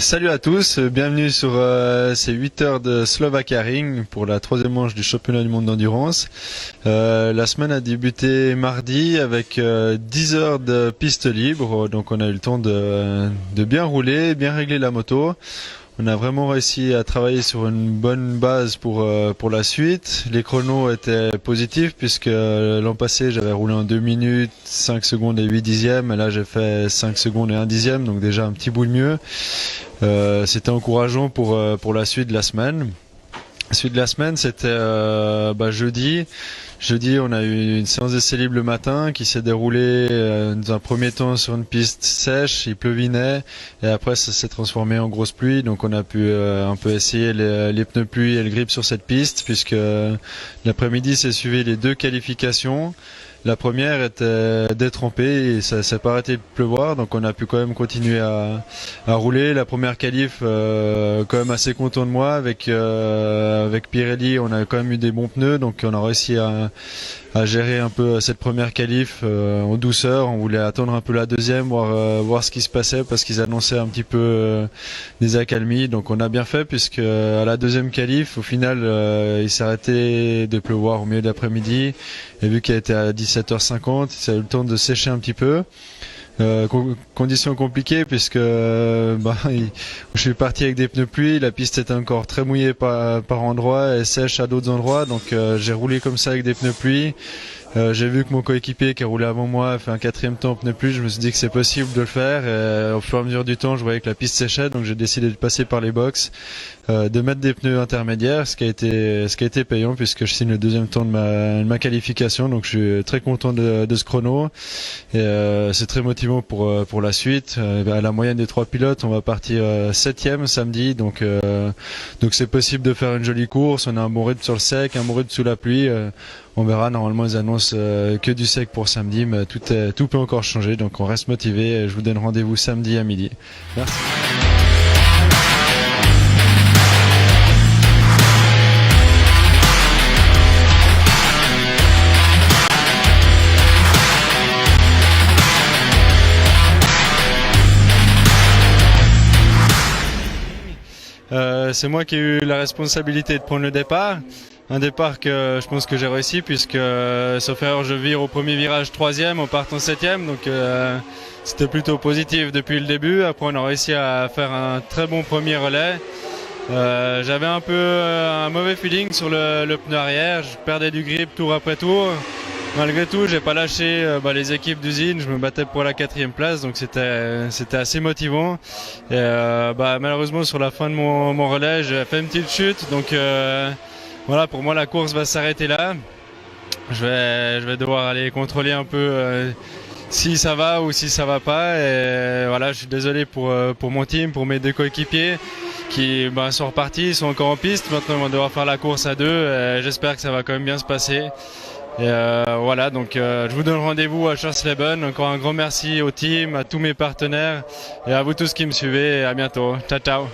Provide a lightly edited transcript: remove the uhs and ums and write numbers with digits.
Salut à tous, bienvenue sur ces 8 heures de Slovakia Ring pour la troisième manche du championnat du monde d'endurance. La semaine a débuté mardi avec 10 heures de piste libre, donc on a eu le temps de bien rouler, bien régler la moto. On a vraiment réussi à travailler sur une bonne base pour la suite. Les chronos étaient positifs puisque l'an passé j'avais roulé en 2 minutes, 5 secondes et 8 dixièmes et là j'ai fait 5 secondes et 1 dixième, donc déjà un petit bout de mieux. C'était encourageant pour la suite de la semaine. La suite de la semaine c'était jeudi. Jeudi, on a eu une séance d'essai libre le matin qui s'est déroulée dans un premier temps sur une piste sèche, il pleuvinait et après ça s'est transformé en grosse pluie, donc on a pu un peu essayer les pneus pluie et le grip sur cette piste puisque l'après-midi s'est suivi les deux qualifications. La première était détrempée et ça s'est pas arrêté de pleuvoir, donc on a pu quand même continuer à rouler. La première qualif, quand même assez content de moi avec Pirelli, on a quand même eu des bons pneus, donc on a réussi à gérer un peu cette première qualif en douceur. On voulait attendre un peu la deuxième, voir ce qui se passait parce qu'ils annonçaient un petit peu des accalmies, donc on a bien fait puisque à la deuxième qualif, au final, il s'est arrêté de pleuvoir au milieu de l'après-midi et vu qu'elle était à 17h50, ça a eu le temps de sécher un petit peu. Conditions compliquées puisque je suis parti avec des pneus pluie, la piste était encore très mouillée par endroits et sèche à d'autres endroits, donc j'ai roulé comme ça avec des pneus pluie. J'ai vu que mon coéquipier qui a roulé avant moi a fait un quatrième temps en pneus pluie, je me suis dit que c'est possible de le faire et au fur et à mesure du temps je voyais que la piste séchait, donc j'ai décidé de passer par les box, de mettre des pneus intermédiaires, ce qui a été payant puisque je signe le deuxième temps de ma qualification, donc je suis très content de ce chrono et c'est très motivant pour la suite. À la moyenne des trois pilotes, on va partir 7e samedi, donc c'est possible de faire une jolie course. On a un bon rythme sur le sec, un bon rythme sous la pluie. On verra, normalement ils annoncent que du sec pour samedi, mais tout peut encore changer, donc on reste motivé et je vous donne rendez-vous samedi à midi. Merci. C'est moi qui ai eu la responsabilité de prendre le départ. Un départ que je pense que j'ai réussi puisque, sauf erreur, je vire au premier virage 3e en partant 7e, donc c'était plutôt positif depuis le début. Après on a réussi à faire un très bon premier relais. J'avais un peu un mauvais feeling sur le pneu arrière, je perdais du grip tour après tour. Malgré tout, j'ai pas lâché les équipes d'usine, je me battais pour la 4e place, donc c'était assez motivant. Et malheureusement sur la fin de mon relais, j'ai fait une petite chute, donc voilà, pour moi la course va s'arrêter là. Je vais devoir aller contrôler un peu si ça va ou si ça va pas. Et voilà, je suis désolé pour mon team, pour mes deux coéquipiers qui sont repartis, ils sont encore en piste. Maintenant, ils vont devoir faire la course à deux. J'espère que ça va quand même bien se passer. Et voilà, donc je vous donne rendez-vous à Schersleben. Encore un grand merci au team, à tous mes partenaires et à vous tous qui me suivez. Et à bientôt. Ciao, ciao.